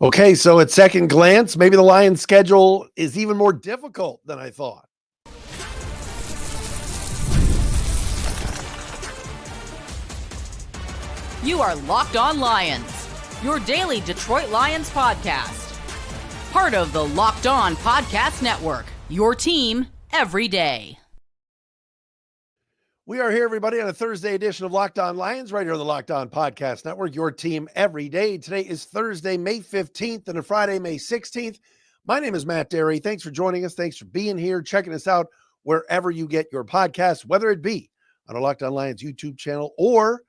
Okay, so at second glance, maybe the Lions' schedule is even more difficult than I thought. You are Locked On Lions, your daily Detroit Lions podcast. Part of the Locked On Podcast Network, your team every day. We are here, everybody, on a Thursday edition of Locked On Lions, right here on the Locked On Podcast Network, your team every day. Today is Thursday, May 15th, and a Friday, May 16th. My name is Matt Derry. Thanks for joining us. Thanks for being here, checking us out wherever you get your podcasts, whether it be on our Locked On Lions YouTube channel or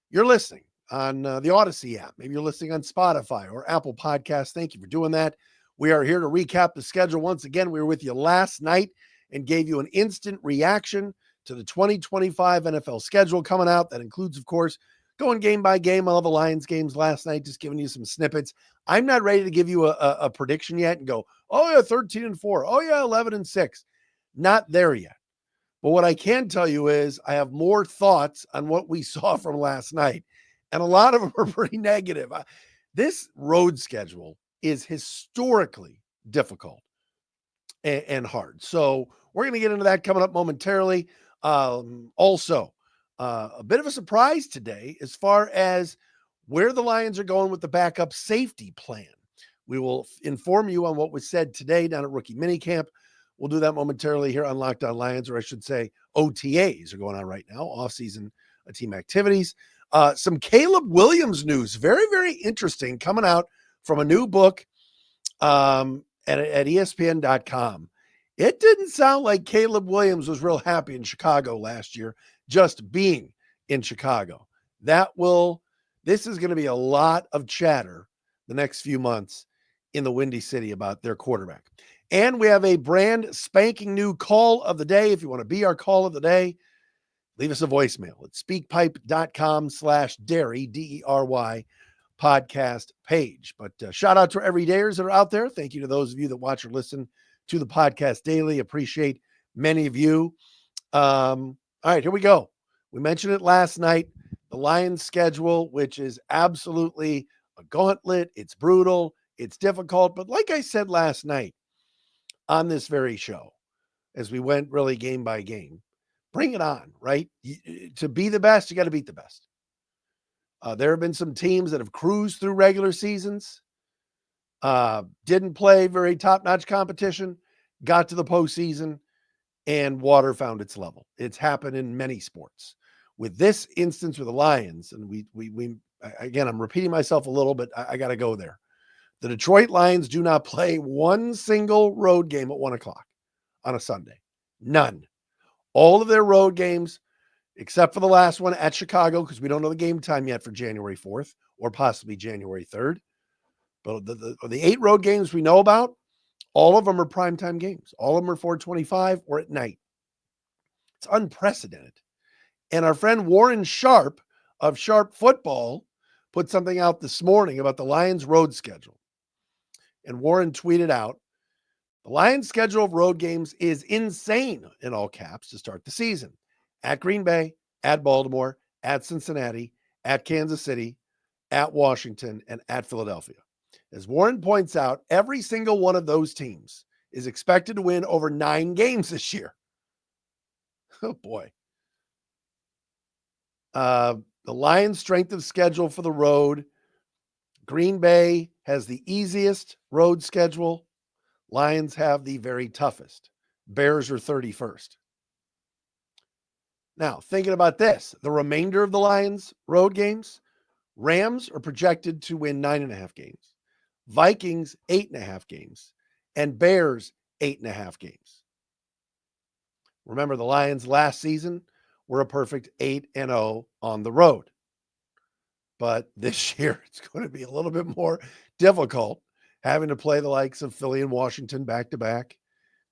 you're listening on the Odyssey app. Maybe you're listening on Spotify or Apple Podcasts. Thank you for doing that. We are here to recap the schedule. Once again, we were with you last night and gave you an instant reaction to the 2025 NFL schedule coming out. That includes, of course, going game by game on all the Lions games last night, just giving you some snippets. I'm not ready to give you a prediction yet and go, oh yeah, 13-4. Oh yeah, 11-6. Not there yet. But what I can tell you is I have more thoughts on what we saw from last night. And a lot of them are pretty negative. This road schedule is historically difficult and hard. So we're going to get into that coming up momentarily. Also, a bit of a surprise today as far as where the Lions are going with the backup safety plan. We will inform you on what was said today down at rookie minicamp. We'll do that momentarily here on Locked On Lions, or I should say OTAs are going on right now, off-season team activities. Some Caleb Williams news, very, very interesting, coming out from a new book at ESPN.com. It didn't sound like Caleb Williams was real happy in Chicago last year, just being in Chicago. This is going to be a lot of chatter the next few months in the Windy City about their quarterback. And we have a brand spanking new call of the day. If you want to be our call of the day, leave us a voicemail at speakpipe.com/Derry, D-E-R-Y, podcast page. But shout out to everydayers that are out there. Thank you to those of you that watch or listen to the podcast daily. Appreciate many of you. All right, here we go. We mentioned it last night. The Lions schedule, which is absolutely a gauntlet. It's brutal. It's difficult. But like I said last night on this very show, as we went really game by game, bring it on, right? To be the best, you got to beat the best. There have been some teams that have cruised through regular seasons, didn't play very top-notch competition, got to the postseason, and water found its level. It's happened in many sports. With this instance with the Lions, and we again, I'm repeating myself a little, but I got to go there. The Detroit Lions do not play one single road game at 1 o'clock on a Sunday. None. All of their road games, except for the last one at Chicago, because we don't know the game time yet for January 4th or possibly January 3rd. But the 8 road games we know about, all of them are primetime games. All of them are 4:25 or at night. It's unprecedented. And our friend Warren Sharp of Sharp Football put something out this morning about the Lions road schedule. And Warren tweeted out, the Lions schedule of road games is insane, in all caps, to start the season. At Green Bay, at Baltimore, at Cincinnati, at Kansas City, at Washington, and at Philadelphia. As Warren points out, every single one of those teams is expected to win over 9 games this year. Oh, boy. The Lions' strength of schedule for the road. Green Bay has the easiest road schedule. Lions have the very toughest. Bears are 31st. Now, thinking about this, the remainder of the Lions' road games, Rams are projected to win 9.5 games. Vikings, 8.5 games. And Bears, 8.5 games. Remember, the Lions last season were a perfect 8-0 on the road. But this year, it's going to be a little bit more difficult, having to play the likes of Philly and Washington back-to-back,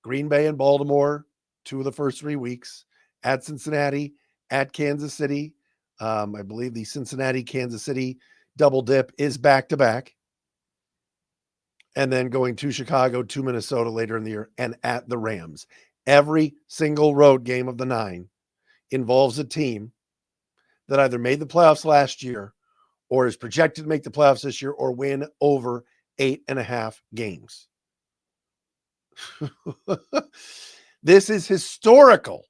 Green Bay and Baltimore, 2 of the first 3 weeks, at Cincinnati, at Kansas City. I believe the Cincinnati-Kansas City double dip is back-to-back. And then going to Chicago, to Minnesota later in the year, and at the Rams. Every single road game of the 9 involves a team that either made the playoffs last year or is projected to make the playoffs this year or win over 8.5 games. This is historical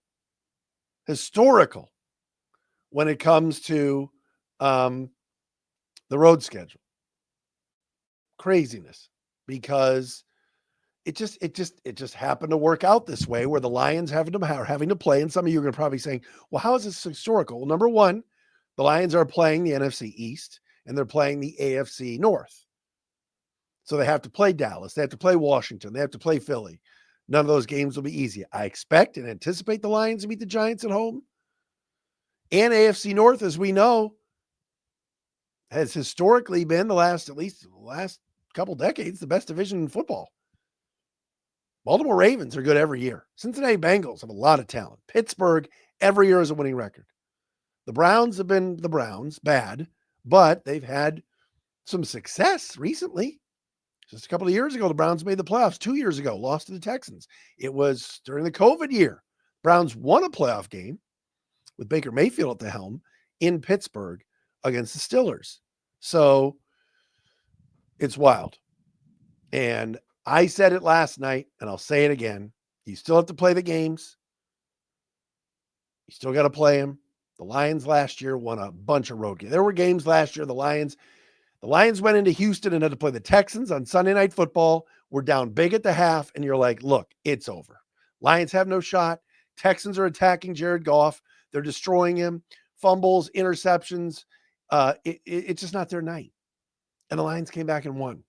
when it comes to the road schedule. Craziness, because it just happened to work out this way, where the Lions are having to play. And some of you are going to probably saying, well, how is this historical? Well, number one, the Lions are playing the NFC East and they're playing the AFC North. So they have to play Dallas. They have to play Washington. They have to play Philly. None of those games will be easy. I expect and anticipate the Lions to beat the Giants at home. And AFC North, as we know, has historically been the last couple decades, the best division in football. Baltimore Ravens are good every year. Cincinnati Bengals have a lot of talent. Pittsburgh every year is a winning record. The Browns have been the Browns, bad, but they've had some success recently. Just a couple of years ago, the Browns made the playoffs. 2 years ago, lost to the Texans. It was during the COVID year. Browns won a playoff game with Baker Mayfield at the helm in Pittsburgh against the Steelers. So it's wild. And I said it last night, and I'll say it again. You still have to play the games. You still got to play them. The Lions last year won a bunch of road games. There were games last year. The Lions went into Houston and had to play the Texans on Sunday Night Football. We're down big at the half, and you're like, look, it's over. Lions have no shot. Texans are attacking Jared Goff. They're destroying him. Fumbles, interceptions. It's just not their night. And the Lions came back and won.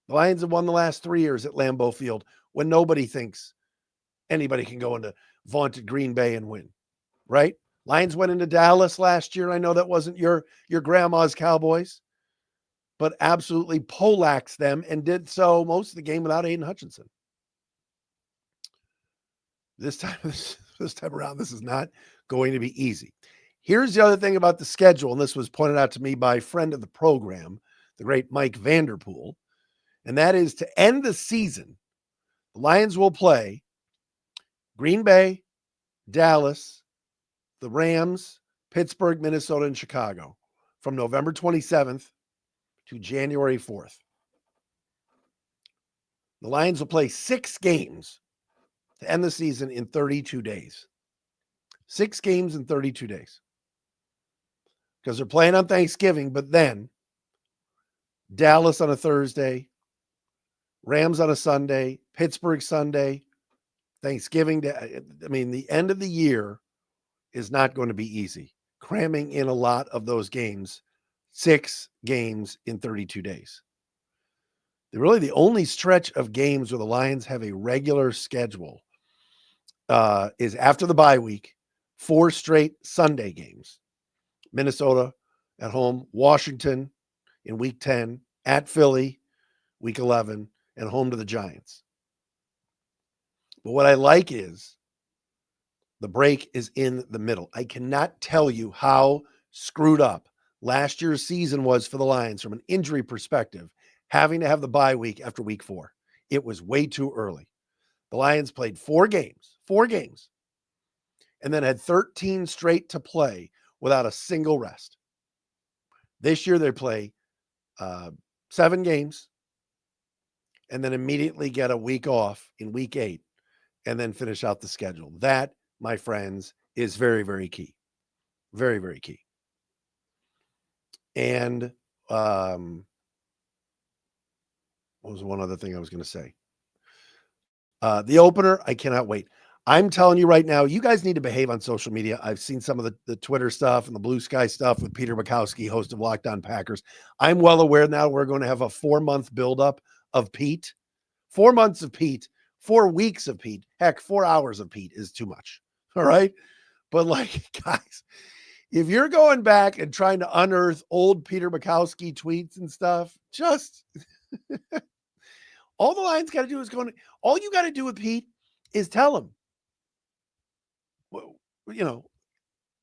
The Lions have won the last 3 years at Lambeau Field when nobody thinks anybody can go into vaunted Green Bay and win, right? Lions went into Dallas last year. I know that wasn't your grandma's Cowboys, but absolutely poleaxed them and did so most of the game without Aiden Hutchinson. This time around, this is not going to be easy. Here's the other thing about the schedule, and this was pointed out to me by a friend of the program, the great Mike Vanderpool, and that is to end the season, the Lions will play Green Bay, Dallas, the Rams, Pittsburgh, Minnesota, and Chicago from November 27th to January 4th. The Lions will play 6 games to end the season in 32 days. 6 games in 32 days. Because they're playing on Thanksgiving, but then Dallas on a Thursday, Rams on a Sunday, Pittsburgh Sunday, Thanksgiving. The end of the year is not going to be easy. Cramming in a lot of those games, 6 games in 32 days. Really, the only stretch of games where the Lions have a regular schedule is after the bye week, 4 straight Sunday games. Minnesota at home, Washington in week 10, at Philly, week 11, and home to the Giants. But what I like is the break is in the middle. I cannot tell you how screwed up last year's season was for the Lions from an injury perspective, having to have the bye week after week 4. It was way too early. The Lions played 4 games, and then had 13 straight to play without a single rest. This year they play 7 games and then immediately get a week off in week 8 and then finish out the schedule. That, my friends, is very, very key. Very, very key. And what was one other thing I was going to say? The opener, I cannot wait. I'm telling you right now, you guys need to behave on social media. I've seen some of the Twitter stuff and the Blue Sky stuff with Peter Bukowski, host of Locked On Packers. I'm well aware now we're going to have a 4-month buildup of Pete. 4 months of Pete, 4 weeks of Pete. Heck, 4 hours of Pete is too much. All right. But guys, if you're going back and trying to unearth old Peter Bukowski tweets and stuff, just all the Lions got to do is all you got to do with Pete is tell him,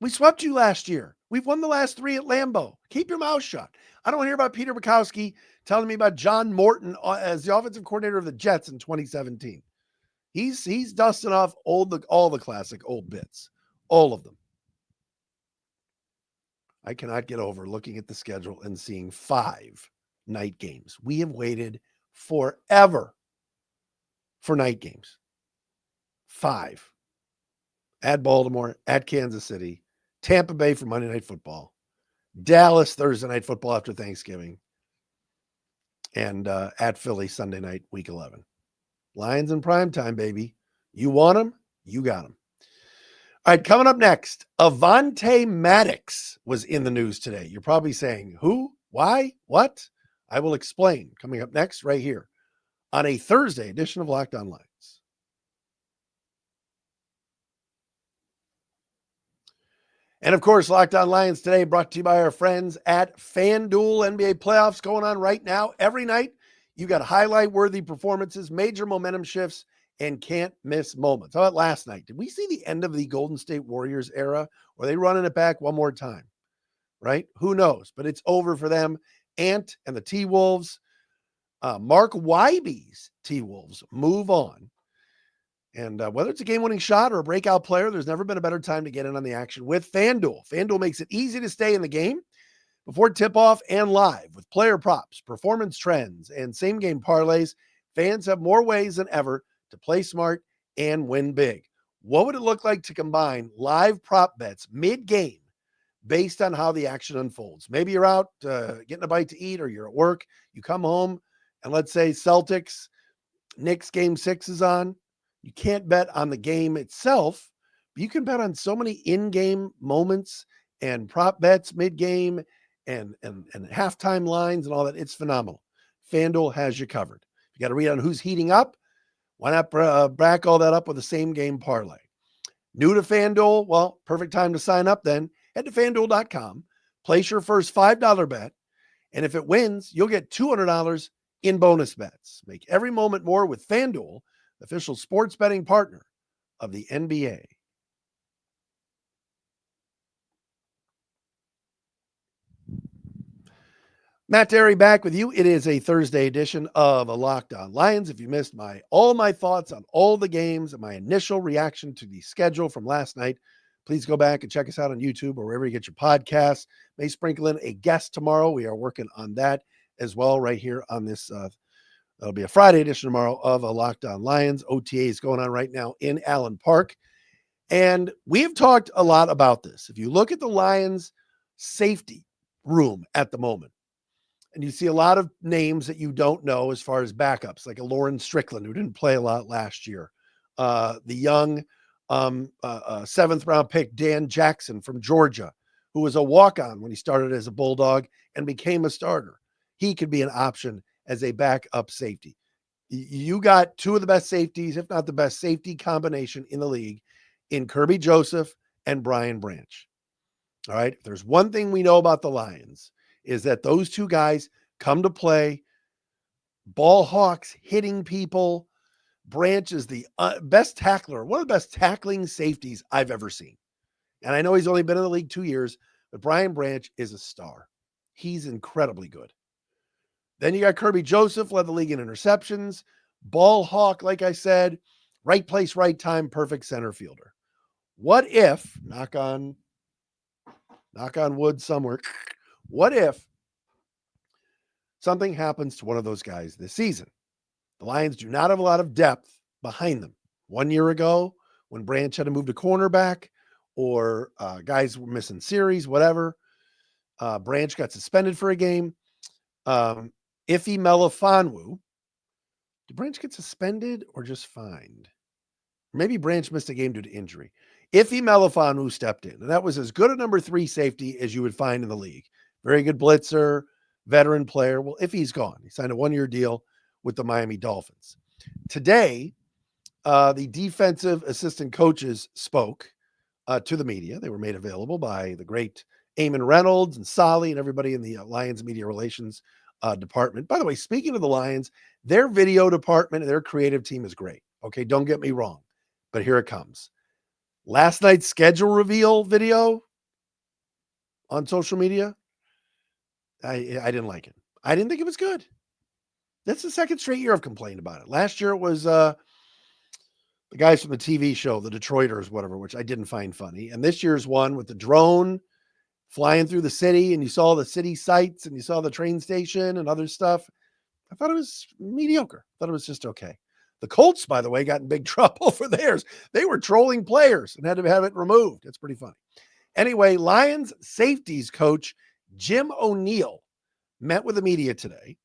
we swept you last year. We've won the last 3 at Lambeau. Keep your mouth shut. I don't want to hear about Peter Bukowski telling me about John Morton as the offensive coordinator of the Jets in 2017. He's dusting off all the classic old bits, all of them. I cannot get over looking at the schedule and seeing 5 night games. We have waited forever for night games. 5 at Baltimore, at Kansas City, Tampa Bay for Monday Night Football, Dallas Thursday Night Football after Thanksgiving, and at Philly Sunday night, Week 11. Lions in primetime, baby. You want them? You got them. All right, coming up next, Avonte Maddox was in the news today. You're probably saying, who? Why? What? I will explain coming up next right here on a Thursday edition of Locked On Lions. And of course, Locked On Lions today brought to you by our friends at FanDuel NBA playoffs going on right now. Every night, you got highlight-worthy performances, major momentum shifts, and can't miss moments. How about last night? Did we see the end of the Golden State Warriors era? Or are they running it back one more time? Right? Who knows? But it's over for them. Ant and the T-Wolves, Mark Wybe's T-Wolves move on. And whether it's a game-winning shot or a breakout player, there's never been a better time to get in on the action with FanDuel. FanDuel makes it easy to stay in the game before tip-off and live with player props, performance trends, and same-game parlays. Fans have more ways than ever to play smart and win big. What would it look like to combine live prop bets mid-game based on how the action unfolds? Maybe you're out getting a bite to eat, or you're at work. You come home, and let's say Celtics, Knicks Game 6 is on. You can't bet on the game itself, but you can bet on so many in-game moments and prop bets mid-game and halftime lines and all that. It's phenomenal. FanDuel has you covered. You got to read on who's heating up. Why not back all that up with a same-game parlay? New to FanDuel? Well, perfect time to sign up then. Head to FanDuel.com, place your first $5 bet, and if it wins, you'll get $200 in bonus bets. Make every moment more with FanDuel, official sports betting partner of the NBA. Matt Derry back with you. It is a Thursday edition of a Locked On Lions. If you missed all my thoughts on all the games and my initial reaction to the schedule from last night, please go back and check us out on YouTube or wherever you get your podcasts. May sprinkle in a guest tomorrow. We are working on that as well right here on this that'll be a Friday edition tomorrow of a Locked On Lions. OTA is going on right now in Allen Park. And we've talked a lot about this. If you look at the Lions safety room at the moment, and you see a lot of names that you don't know as far as backups, like a Lauren Strickland, who didn't play a lot last year. The young 7th round pick, Dan Jackson from Georgia, who was a walk-on when he started as a Bulldog and became a starter. He could be an option as a backup safety. You got two of the best safeties, if not the best safety combination in the league, in Kirby Joseph and Brian Branch. All right. If there's one thing we know about the Lions, is that those two guys come to play. Ball hawks, hitting people. Branch is the best tackler, one of the best tackling safeties I've ever seen. And I know he's only been in the league 2 years, but Brian Branch is a star. He's incredibly good. Then you got Kirby Joseph, led the league in interceptions. Ball hawk, like I said, right place, right time, perfect center fielder. What if, knock on wood somewhere, what if something happens to one of those guys this season? The Lions do not have a lot of depth behind them. 1 year ago, when Branch had to move to cornerback, or guys were missing series, whatever, Branch got suspended for a game. Ife Melifonwu, did Branch get suspended or just fined? Maybe Branch missed a game due to injury. Ife Melifonwu stepped in, and that was as good a number 3 safety as you would find in the league. Very good blitzer, veteran player. Well, Ife's gone. He signed a 1-year deal with the Miami Dolphins. Today, the defensive assistant coaches spoke to the media. They were made available by the great Eamon Reynolds and Solly and everybody in the Lions media relations department. By the way, speaking of the Lions, their video department and their creative team is great. Okay, don't get me wrong, but here it comes. Last night's schedule reveal video on social media, I didn't like it. I didn't think it was good. That's the second straight year I've complained about it. Last year it was the guys from the TV show, the Detroiters, whatever, which I didn't find funny. And this year's one with the drone flying through the city and you saw the city sights and you saw the train station and other stuff. I thought it was mediocre. I thought it was just okay. The Colts, by the way, got in big trouble for theirs. They were trolling players and had to have it removed. It's pretty funny. Anyway, Lions safeties coach Jim O'Neill met with the media today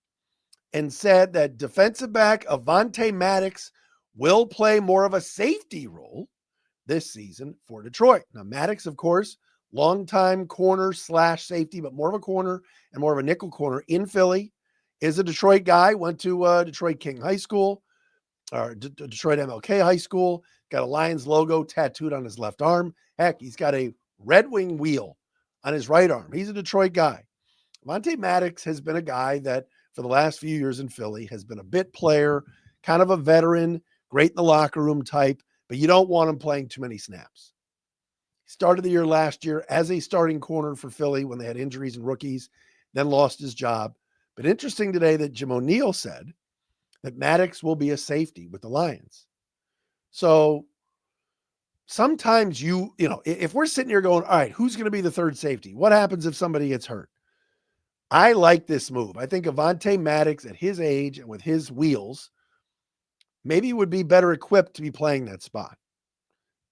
and said that defensive back Avonte Maddox will play more of a safety role this season for Detroit. Now, Maddox, of course, longtime corner / safety, but more of a corner and more of a nickel corner in Philly, is a Detroit guy, went to Detroit King High School, or Detroit MLK High School, got a Lions logo tattooed on his left arm. Heck, he's got a Red Wing wheel on his right arm. He's a Detroit guy. Avonte Maddox has been a guy that for the last few years in Philly has been a bit player, kind of a veteran, great in the locker room type, but you don't want him playing too many snaps. He started the year last year as a starting corner for Philly when they had injuries and rookies, then lost his job. But interesting today that Jim O'Neill said that Maddox will be a safety with the Lions. So sometimes if we're sitting here going, all right, who's going to be the third safety? What happens if somebody gets hurt? I like this move. I think Avonte Maddox at his age and with his wheels maybe would be better equipped to be playing that spot.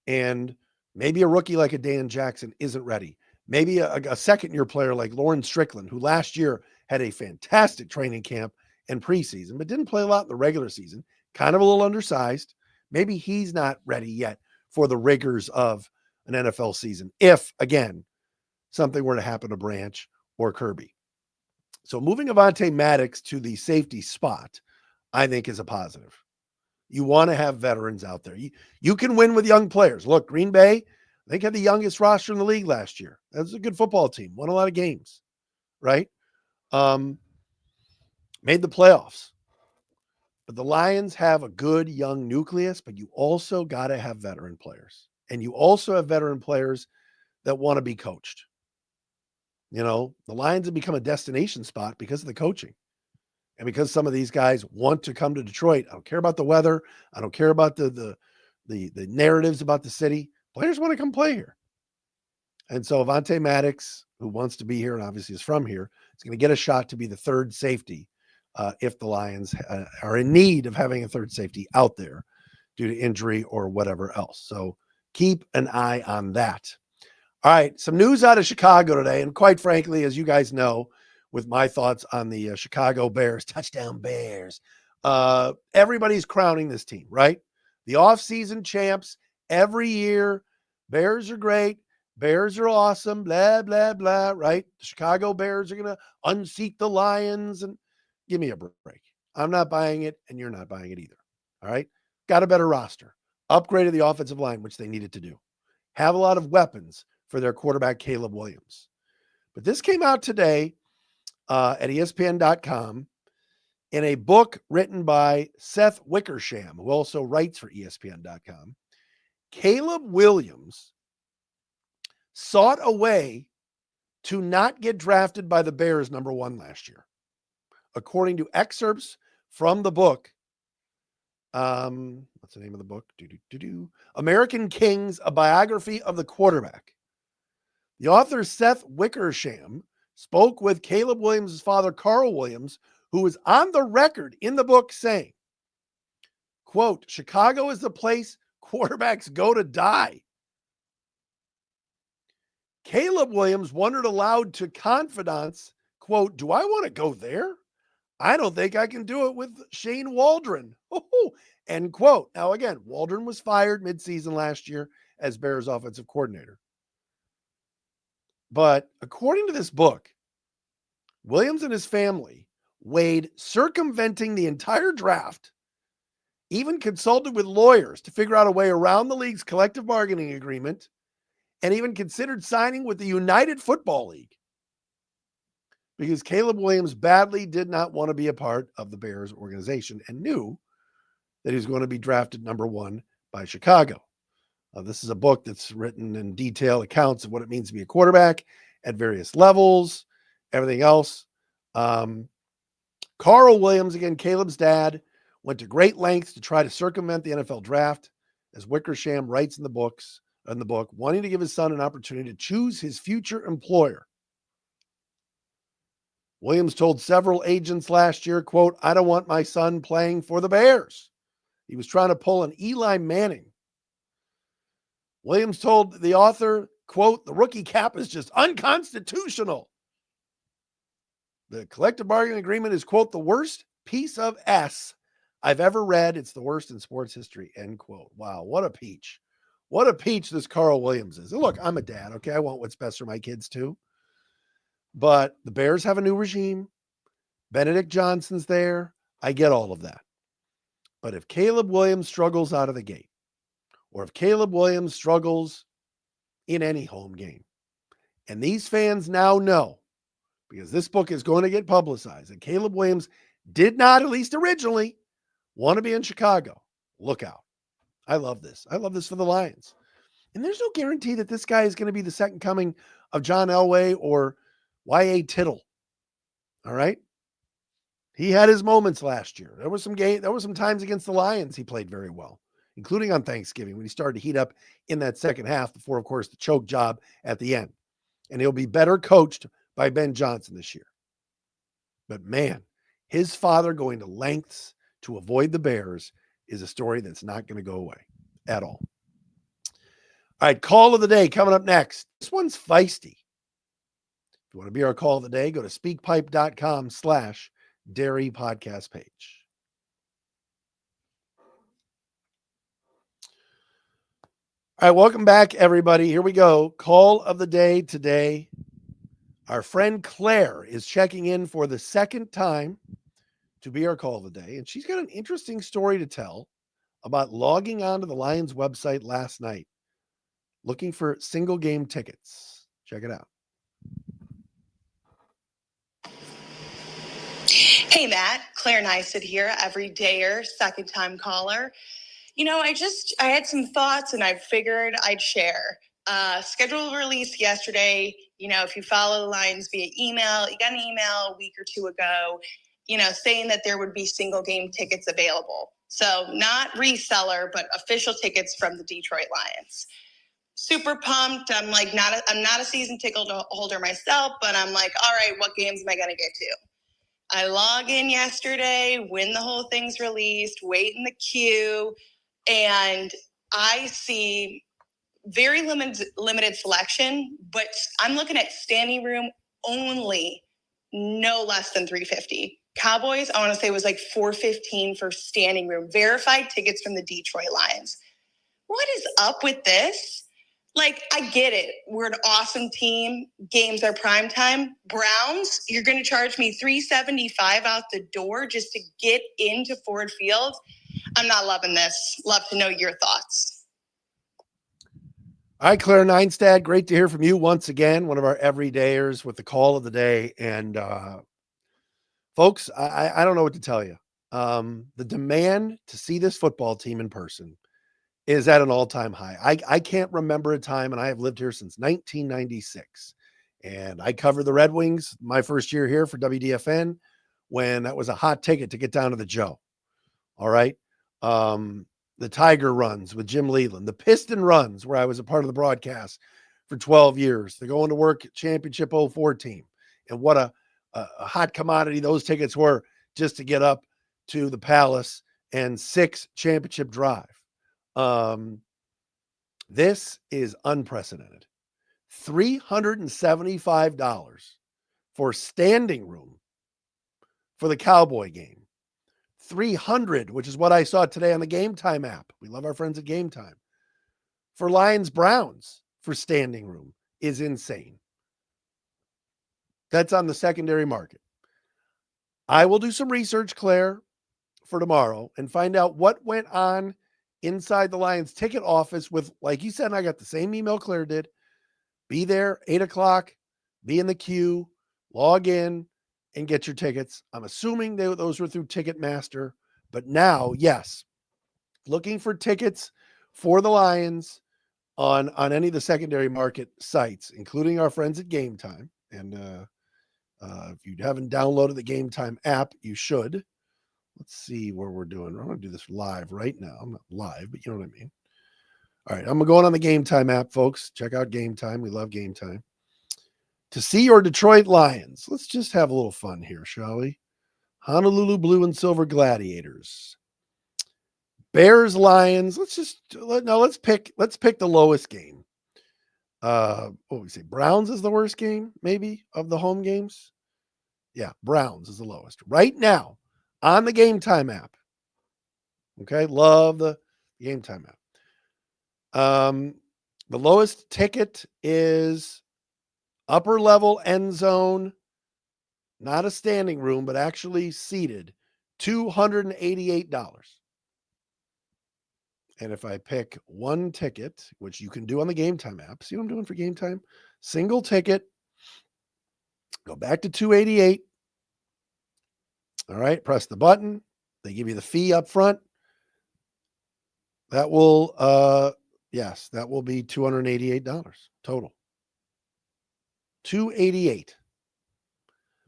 And maybe a rookie like a Dan Jackson isn't ready. Maybe a second-year player like Lauren Strickland, who last year had a fantastic training camp and preseason, but didn't play a lot in the regular season, kind of a little undersized. Maybe he's not ready yet for the rigors of an NFL season, if, again, something were to happen to Branch or Kirby. So moving Avonte Maddox to the safety spot, I think is a positive. You want to have veterans out there. You can win with young players. Look, Green Bay, I think, had the youngest roster in the league last year. That was a good football team. Won a lot of games, right? Made the playoffs. But the Lions have a good young nucleus, but you also got to have veteran players. And you also have veteran players that want to be coached. The Lions have become a destination spot because of the coaching. And because some of these guys want to come to Detroit. I don't care about the weather. I don't care about the narratives about the city. Players want to come play here. And so Avonte Maddox, who wants to be here and obviously is from here, is going to get a shot to be the third safety if the Lions are in need of having a third safety out there due to injury or whatever else. So keep an eye on that. All right, some news out of Chicago today. And quite frankly, as you guys know, with my thoughts on the Chicago Bears, touchdown Bears, everybody's crowning this team, right? The offseason champs every year. Bears are great. Bears are awesome, blah, blah, blah, right? The Chicago Bears are going to unseat the Lions. And give me a break. I'm not buying it, and you're not buying it either, all right? Got a better roster. Upgraded the offensive line, which they needed to do. Have a lot of weapons for their quarterback, Caleb Williams. But this came out today at ESPN.com in a book written by Seth Wickersham, who also writes for ESPN.com. Caleb Williams sought a way to not get drafted by the Bears number 1 last year. According to excerpts from the book, what's the name of the book? American Kings, a biography of the quarterback. The author, Seth Wickersham, spoke with Caleb Williams' father, Carl Williams, who was on the record in the book saying, quote, Chicago is the place quarterbacks go to die. Caleb Williams wondered aloud to confidants, quote, do I want to go there? I don't think I can do it with Shane Waldron. End quote. Now, again, Waldron was fired midseason last year as Bears offensive coordinator. But according to this book, Williams and his family weighed circumventing the entire draft, even consulted with lawyers to figure out a way around the league's collective bargaining agreement, and even considered signing with the United Football League because Caleb Williams badly did not want to be a part of the Bears organization and knew that he was going to be drafted number 1 by Chicago. This is a book that's written in detail accounts of what it means to be a quarterback at various levels, everything else. Carl Williams, again, Caleb's dad, went to great lengths to try to circumvent the NFL draft. As Wickersham writes in the books, in the book, wanting to give his son an opportunity to choose his future employer. Williams told several agents last year, quote, "I don't want my son playing for the Bears." He was trying to pull an Eli Manning. Williams told the author, quote, "The rookie cap is just unconstitutional. The collective bargaining agreement is, quote, the worst piece of S I've ever read. It's the worst in sports history," end quote. Wow, what a peach. What a peach this Carl Williams is. And look, I'm a dad, okay? I want what's best for my kids too. But the Bears have a new regime. Benedict Johnson's there. I get all of that. But if Caleb Williams struggles out of the gate, or if Caleb Williams struggles in any home game, and these fans now know, because this book is going to get publicized, that Caleb Williams did not, at least originally, want to be in Chicago, look out. I love this. I love this for the Lions. And there's no guarantee that this guy is going to be the second coming of John Elway or Y.A. Tittle. All right? He had his moments last year. There were some times against the Lions he played very well, including on Thanksgiving when he started to heat up in that second half before, of course, the choke job at the end. And he'll be better coached by Ben Johnson this year. But man, his father going to lengths to avoid the Bears is a story that's not going to go away at all. All right, call of the day coming up next. This one's feisty. If you want to be our call of the day, go to speakpipe.com/dairy podcast page. All right, welcome back, everybody. Here we go. Call of the day today. Our friend Claire is checking in for the second time to be our call of the day, and she's got an interesting story to tell about logging onto the Lions website last night, looking for single game tickets. Check it out. Hey, Matt. Claire Nysid here, everydayer, second time caller. I had some thoughts and I figured I'd share. Schedule release yesterday. If you follow the Lions via email, you got an email a week or two ago, saying that there would be single game tickets available. So not reseller, but official tickets from the Detroit Lions. Super pumped. I'm not a season ticket holder myself, but I'm like, all right, what games am I going to get to? I log in yesterday when the whole thing's released, wait in the queue, and I see very limited selection, but I'm looking at standing room only, no less than $350. Cowboys, I want to say, was like $415 for standing room. Verified tickets from the Detroit Lions. What is up with this? I get it. We're an awesome team. Games are primetime. Browns, you're going to charge me $375 out the door just to get into Ford Field. I'm not loving this. Love to know your thoughts. All right, Claire Neinstad, great to hear from you once again, one of our everydayers with the call of the day. And folks, I don't know what to tell you. The demand to see this football team in person is at an all-time high. I can't remember a time, and I have lived here since 1996. And I covered the Red Wings my first year here for WDFN when that was a hot ticket to get down to the Joe. All right. The Tiger runs with Jim Leland, the Piston runs where I was a part of the broadcast for 12 years, the Going to Work Championship 04 team. And what a hot commodity those tickets were just to get up to the Palace and 6 championship drive. This is unprecedented. $375 for standing room for the Cowboy game. $300, which is what I saw today on the Gametime app. We love our friends at Gametime. For Lions Browns for standing room is insane. That's on the secondary market. I will do some research, Claire, for tomorrow and find out what went on inside the Lions ticket office with, like you said, I got the same email Claire did. Be there 8:00, be in the queue, log in and get your tickets. I'm assuming those were through Ticketmaster, but now, yes, looking for tickets for the Lions on any of the secondary market sites, including our friends at Gametime. And if you haven't downloaded the Gametime app, you should. Let's see where we're doing. I'm going to do this live right now. I'm not live, but you know what I mean. All right, I'm going on the Gametime app, folks. Check out Gametime. We love Gametime. To see your Detroit Lions. Let's just have a little fun here, shall we? Honolulu Blue and Silver Gladiators. Bears Lions. Let's pick the lowest game. What would we say? Browns is the worst game, maybe, of the home games. Yeah, Browns is the lowest. Right now, on the Gametime app. Okay, love the Gametime app. The lowest ticket is upper level end zone, not a standing room, but actually seated, $288. And if I pick one ticket, which you can do on the Gametime app, see what I'm doing for Gametime? Single ticket, go back to 288. All right, press the button. They give you the fee up front. That will, that will be $288 total. $288.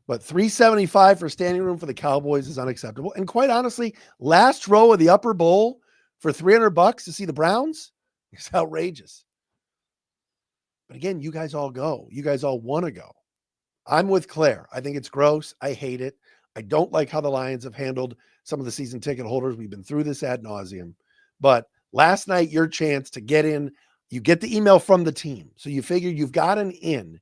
But $375 for standing room for the Cowboys is unacceptable. And quite honestly, last row of the upper bowl for $300 to see the Browns is outrageous. But again, you guys all go. You guys all want to go. I'm with Claire. I think it's gross. I hate it. I don't like how the Lions have handled some of the season ticket holders. We've been through this ad nauseum. But last night, your chance to get in, you get the email from the team. So you figure you've got an in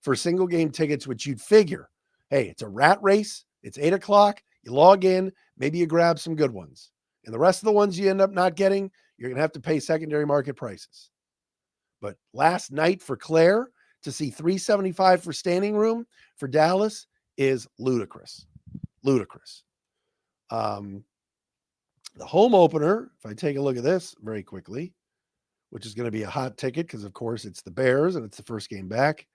for single game tickets, which you'd figure, hey, it's a rat race. It's 8 o'clock. You log in. Maybe you grab some good ones. And the rest of the ones you end up not getting, you're going to have to pay secondary market prices. But last night for Claire to see $375 for standing room for Dallas is ludicrous. Ludicrous. The home opener, if I take a look at this very quickly, which is going to be a hot ticket because, of course, it's the Bears and it's the first game back.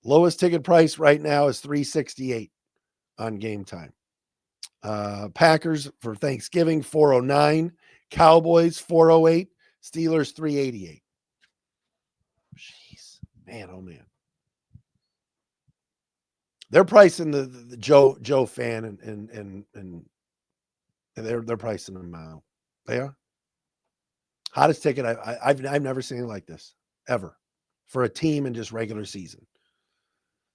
Lowest ticket price right now is $368 on Gametime. Packers for Thanksgiving, $409. Cowboys, $408. Steelers, $388. Jeez, man, oh man. They're pricing the Joe fan and they're pricing them out. They are. Hottest ticket I've never seen it like this ever for a team in just regular season.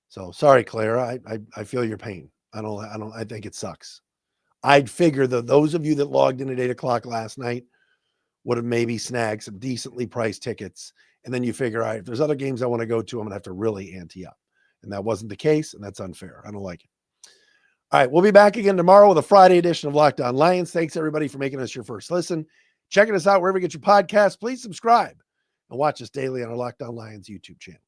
So sorry, Claire. I feel your pain. I think it sucks. I'd figure that those of you that logged in at 8 o'clock last night would have maybe snagged some decently priced tickets. And then you figure, all right, if there's other games I want to go to, I'm going to have to really ante up. And that wasn't the case, and that's unfair. I don't like it. All right, we'll be back again tomorrow with a Friday edition of Locked On Lions. Thanks, everybody, for making us your first listen. Checking us out wherever you get your podcasts. Please subscribe and watch us daily on our Locked On Lions YouTube channel.